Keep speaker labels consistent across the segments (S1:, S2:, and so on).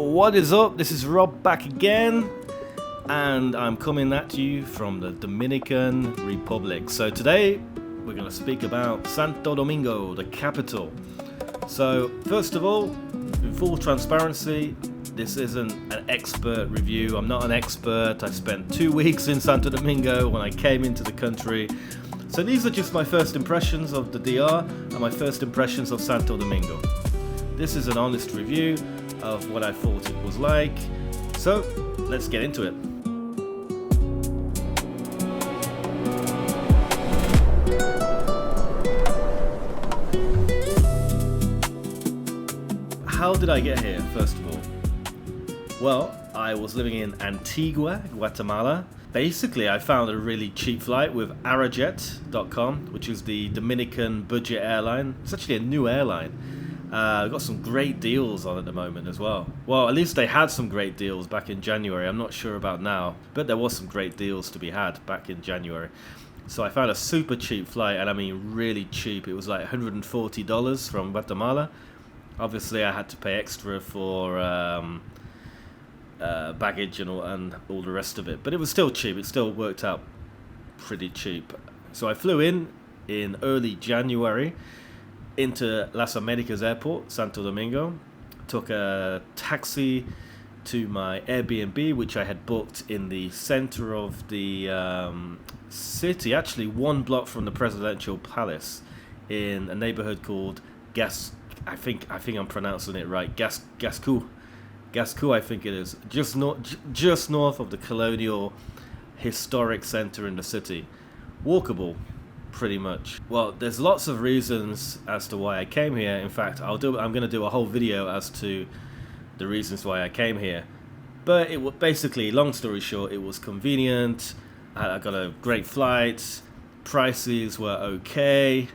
S1: What is up? This is Rob back again, and I'm coming at you from the Dominican Republic. So today we're going to speak about Santo Domingo, the capital. So first of all, in full transparency, this isn't an expert review. I'm not an expert. I spent 2 weeks in Santo Domingo when I came into the country. So these are just my first impressions of the DR and my first impressions of Santo Domingo. This is an honest review of what I thought it was like. So let's get into it. How did I get here, first of all? Well, I was living in Antigua, Guatemala. Basically, I found a really cheap flight with Arajet.com, which is the Dominican budget airline. It's actually a new airline. Got some great deals on at the moment as well. Well, at least they had some great deals back in January. I'm not sure about now, but there was some great deals to be had back in January. So I found a super cheap flight, and I mean really cheap. It was like $140 from Guatemala. Obviously, I had to pay extra for baggage and all the rest of it, but it was still cheap. It still worked out pretty cheap. So I flew in early January into Las Americas Airport, Santo Domingo, took a taxi to my Airbnb, which I had booked in the center of the city, actually 1 block from the presidential palace, in a neighborhood called I think I'm pronouncing it right, Gascue, I think it is, just north of the colonial historic center in the city. Walkable, pretty much. Well, there's lots of reasons as to why I came here. In fact, I'm going to do a whole video as to the reasons why I came here. But it was basically, long story short, it was convenient. I got a great flight. Prices were okay.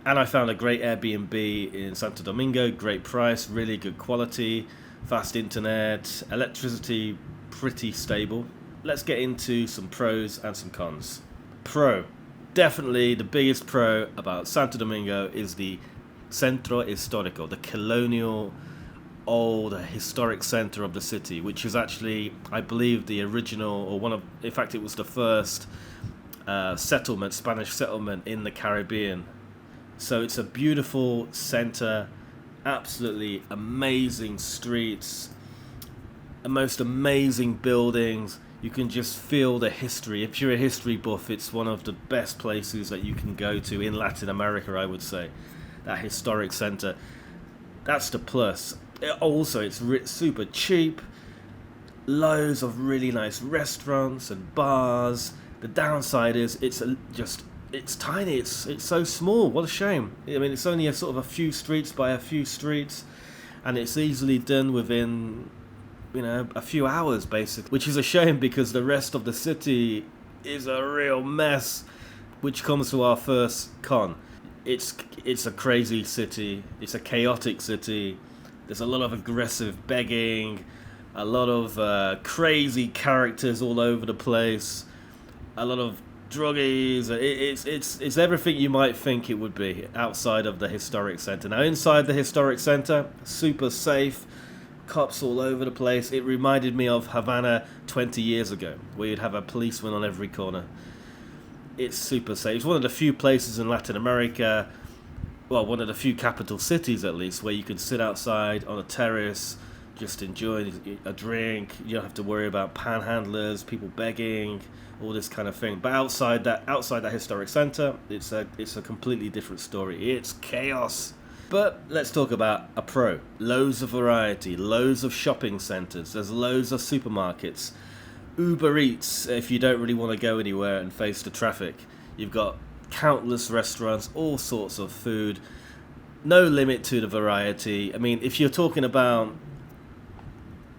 S1: And I found a great Airbnb in Santo Domingo. Great price, really good quality, fast internet, electricity pretty stable. Let's get into some pros and some cons. Pro. Definitely the biggest pro about Santo Domingo is the Centro Histórico, the colonial, old, historic center of the city, which is actually, I believe, the original, or in fact, it was the first Spanish settlement in the Caribbean. So it's a beautiful center, absolutely amazing streets, most amazing buildings. You can just feel the history. If you're a history buff, it's one of the best places that you can go to in Latin America, I would say. That historic center. That's the plus. It's super cheap. Loads of really nice restaurants and bars. The downside is it's tiny. It's so small. What a shame. I mean, it's only a sort of a few streets by a few streets, and it's easily done within a few hours, basically, which is a shame because the rest of the city is a real mess, which comes to our first con. It's a crazy city. It's a chaotic city. There's a lot of aggressive begging, a lot of crazy characters all over the place, a lot of druggies. It's everything you might think it would be outside of the historic center. Now, inside the historic center, super safe. Cops all over the place. It reminded me of Havana 20 years ago, where you'd have a policeman on every corner. It's super safe. It's one of the few places in Latin America, well, one of the few capital cities at least, where you can sit outside on a terrace, just enjoy a drink. You don't have to worry about panhandlers, people begging, all this kind of thing. But outside that historic center, it's a completely different story. It's chaos. But let's talk about a pro. Loads of variety, loads of shopping centers, there's loads of supermarkets. Uber Eats, if you don't really want to go anywhere and face the traffic. You've got countless restaurants, all sorts of food. No limit to the variety. I mean, if you're talking about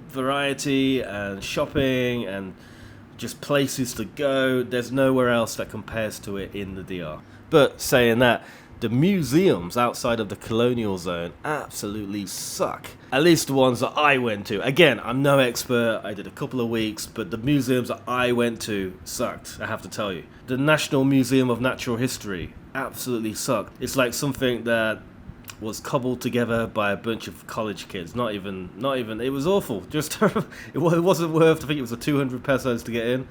S1: variety and shopping and just places to go, there's nowhere else that compares to it in the DR. But saying that, the museums outside of the colonial zone absolutely suck. At least the ones that I went to. Again, I'm no expert, I did a couple of weeks, but the museums that I went to sucked, I have to tell you. The National Museum of Natural History absolutely sucked. It's like something that was cobbled together by a bunch of college kids. Not even, it was awful. Just, it wasn't worth, I think it was 200 pesos to get in.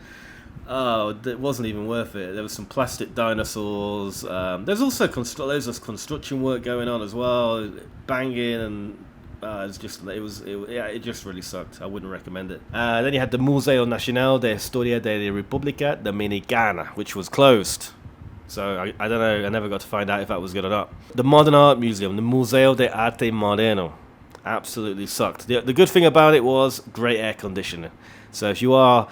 S1: Oh, it wasn't even worth it. There was some plastic dinosaurs. There's also loads of construction work going on as well, banging, and it just really sucked. I wouldn't recommend it. Then you had the Museo Nacional de Historia de la República Dominicana, which was closed. So I don't know. I never got to find out if that was good or not. The Modern Art Museum, the Museo de Arte Moderno, absolutely sucked. The good thing about it was great air conditioning. So if you are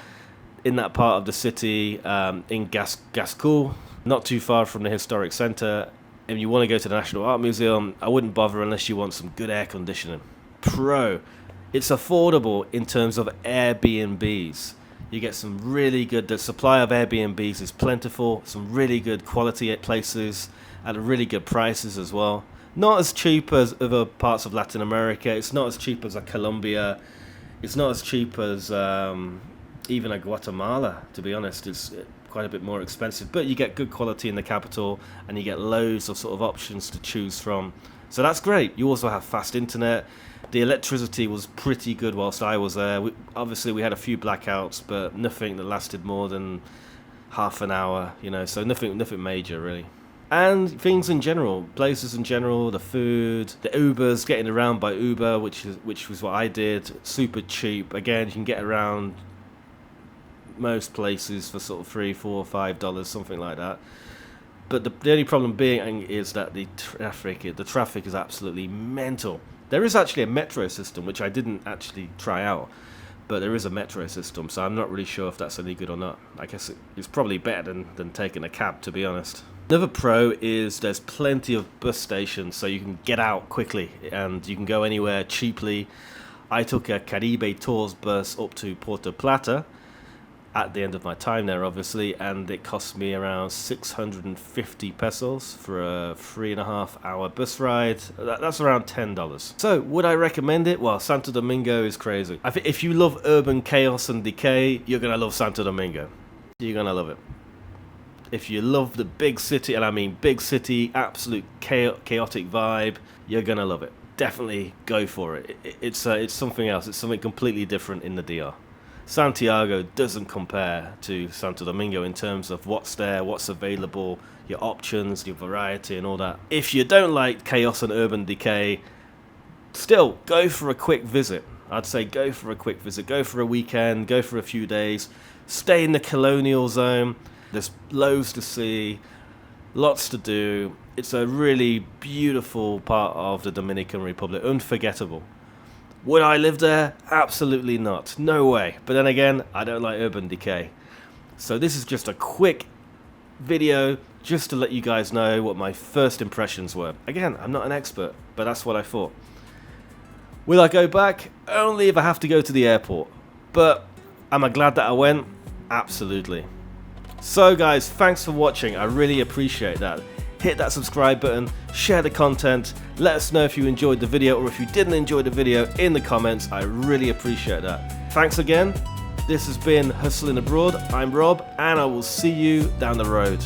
S1: in that part of the city, in Gascue, not too far from the historic centre, and you want to go to the National Art Museum, I wouldn't bother unless you want some good air conditioning. It's affordable in terms of Airbnbs. You get some really good, the supply of Airbnbs is plentiful, some really good quality places at really good prices as well. Not as cheap as other parts of Latin America, it's not as cheap as Colombia, it's not as cheap as even Guatemala, to be honest. It's quite a bit more expensive, but you get good quality in the capital and you get loads of sort of options to choose from. So that's great. You also have fast internet. The electricity was pretty good whilst I was there. Obviously we had a few blackouts, but nothing that lasted more than half an hour, so nothing major really. And things in general, places in general, the food, the Ubers, getting around by Uber, which was what I did, super cheap. Again, you can get around most places for sort of $3, $4, $5, something like that. But the only problem being is that the traffic is absolutely mental. There is actually a metro system, which I didn't actually try out, but there is a metro system, so I'm not really sure if that's any good or not. I guess it's probably better than taking a cab, to be honest. Another pro is there's plenty of bus stations, so you can get out quickly and you can go anywhere cheaply. I took a Caribe Tours bus up to Puerto Plata at the end of my time there, obviously, and it cost me around 650 pesos for a 3.5 hour bus ride. That's around $10. So would I recommend it? Well, Santo Domingo is crazy. I think if you love urban chaos and decay, you're gonna love Santo Domingo. You're gonna love it. If you love the big city, and I mean big city, absolute chaotic vibe, you're gonna love it. Definitely go for it. It's something else. It's something completely different in the DR. Santiago doesn't compare to Santo Domingo in terms of what's there, what's available, your options, your variety and all that. If you don't like chaos and urban decay, still go for a quick visit. I'd say go for a quick visit. Go for a weekend, go for a few days. Stay in the colonial zone. There's loads to see, lots to do. It's a really beautiful part of the Dominican Republic, unforgettable. Would I live there? Absolutely not. No way. But then again, I don't like urban decay. So this is just a quick video just to let you guys know what my first impressions were. Again, I'm not an expert, but that's what I thought. Will I go back? Only if I have to go to the airport. But am I glad that I went? Absolutely. So guys, thanks for watching. I really appreciate that. Hit that subscribe button, share the content, let us know if you enjoyed the video or if you didn't enjoy the video in the comments. I really appreciate that. Thanks again. This has been Hustling Abroad. I'm Rob, and I will see you down the road.